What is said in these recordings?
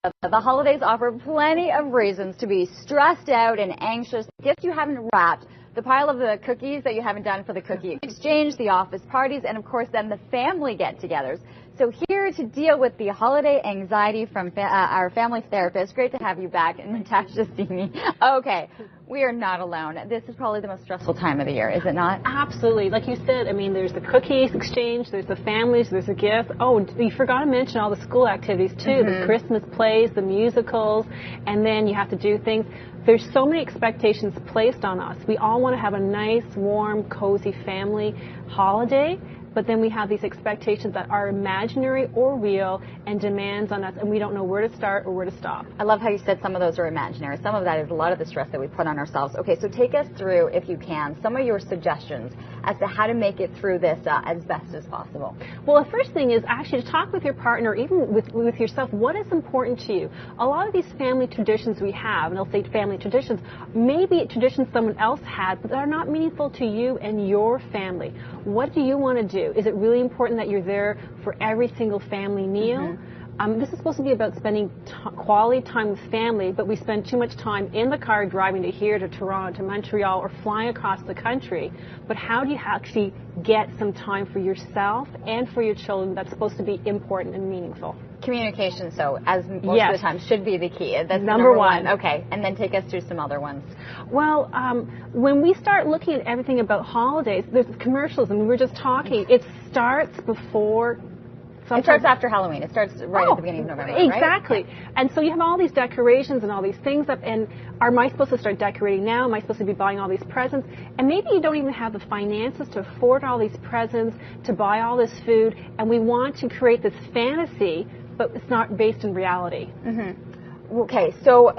The holidays offer plenty of reasons to be stressed out and anxious. Gifts you haven't wrapped, the pile of the cookies that you haven't done for the cookie exchange, the office parties, and of course then the family get-togethers. So here to deal with the holiday anxiety from our family therapist. Great to have you back, Nataxja Cini. Okay, we are not alone. This is probably the most stressful time of the year, is it not? Absolutely. Like you said, I mean, there's the cookies exchange, there's the families, there's the gifts. Oh, you forgot to mention all the school activities too, the Christmas plays, the musicals, and then you have to do things. There's so many expectations placed on us. We all want to have a nice, warm, cozy family holiday. But then we have these expectations that are imaginary or real and demands on us, and we don't know where to start or where to stop. I love how you said some of those are imaginary. Some of that is a lot of the stress that we put on ourselves. Okay, so take us through, if you can, some of your suggestions as to how to make it through this as best as possible. Well, the first thing is actually to talk with your partner, even with yourself. What is important to you? A lot of these family traditions we have, and they'll say family traditions, maybe traditions someone else had, but that are not meaningful to you and your family. What do you want to do? Is it really important that you're there for every single family meal? This is supposed to be about spending quality time with family, but we spend too much time in the car driving to here, to Toronto, to Montreal, or flying across the country. But how do you actually get some time for yourself and for your children that's supposed to be important and meaningful? Communication, so as most of the time, should be the key. That's number one. Okay, and then take us through some other ones. Well, when we start looking at everything about holidays, there's commercials, and we were just talking. It starts before. It starts after Halloween. It starts right at the beginning of November, exactly. Right? And so you have all these decorations and all these things up, and am I supposed to start decorating now? Am I supposed to be buying all these presents? And maybe you don't even have the finances to afford all these presents, to buy all this food, and we want to create this fantasy, but it's not based in reality. Okay, so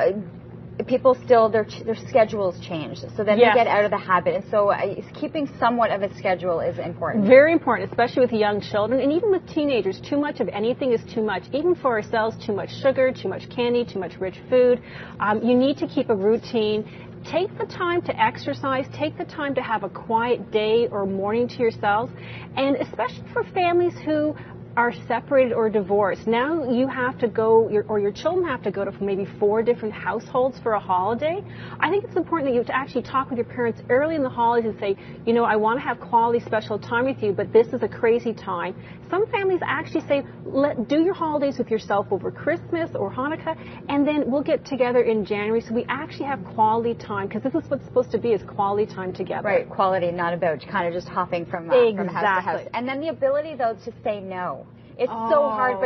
people still, their schedules change, so then they get out of the habit, and so keeping somewhat of a schedule is important. Very important, especially with young children, and even with teenagers. Too much of anything is too much. Even for ourselves, too much sugar, too much candy, too much rich food. You need to keep a routine. Take the time to exercise. Take the time to have a quiet day or morning to yourselves, and especially for families who are separated or divorced. Now you have to go, or your children have to go to maybe 4 different households for a holiday. I think it's important that you to actually talk with your parents early in the holidays and say, you know, I want to have quality special time with you, but this is a crazy time. Some families actually say, do your holidays with yourself over Christmas or Hanukkah, and then we'll get together in January so we actually have quality time, because this is what's supposed to be, is quality time together. Right, quality, not about kind of just hopping from house to house. And then the ability, though, to say no. It's so hard,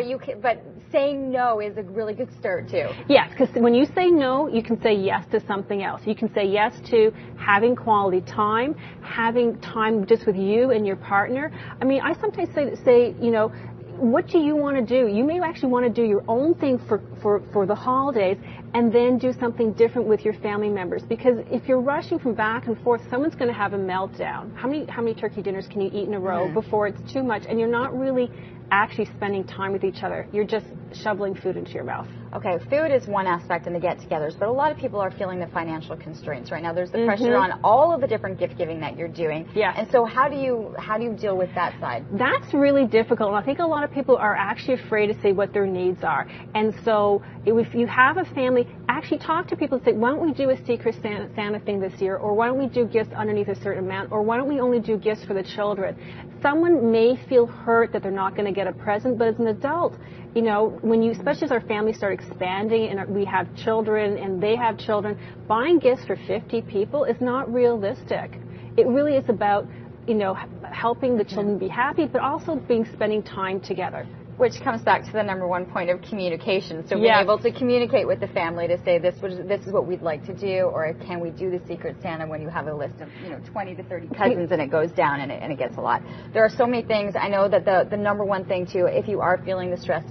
but saying no is a really good start, too. Yes, because when you say no, you can say yes to something else. You can say yes to having quality time, having time just with you and your partner. I mean, I sometimes say, you know, what do you want to do? You may actually want to do your own thing for the holidays, and then do something different with your family members. Because if you're rushing from back and forth, someone's going to have a meltdown. How many turkey dinners can you eat in a row before it's too much, and you're not really actually spending time with each other? You're just shoveling food into your mouth. Okay, food is one aspect in the get-togethers, but a lot of people are feeling the financial constraints right now. There's the pressure on all of the different gift-giving that you're doing. Yes. And so how do you deal with that side? That's really difficult, and I think a lot of people are actually afraid to say what their needs are. And so if you have a family, actually talk to people and say, why don't we do a Secret Santa thing this year, or why don't we do gifts underneath a certain amount, or why don't we only do gifts for the children? Someone may feel hurt that they're not going to get a present, but as an adult, you know, especially as our families start expanding and we have children and they have children, buying gifts for 50 people is not realistic. It really is about, you know, helping the children be happy, but also spending time together. Which comes back to the number one point of communication. So being able to communicate with the family to say this is what we'd like to do, or can we do the Secret Santa when you have a list of 20 to 30 cousins and it goes down and it gets a lot. There are so many things. I know that the number one thing too, if you are feeling the stress,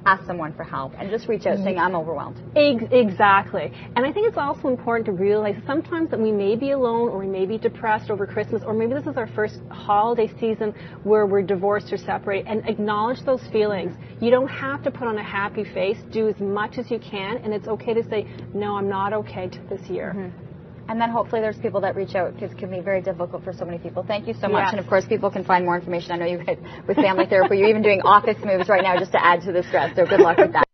ask someone for help and just reach out saying, I'm overwhelmed. Exactly. And I think it's also important to realize sometimes that we may be alone, or we may be depressed over Christmas, or maybe this is our first holiday season where we're divorced or separated, and acknowledge those feelings. You don't have to put on a happy face. Do as much as you can, and it's okay to say, no, I'm not okay this year. And then hopefully there's people that reach out, because it can be very difficult for so many people. Thank you so much. And of course, people can find more information. I know you guys with Family Therapy, you're even doing office moves right now just to add to the stress. So good luck with that.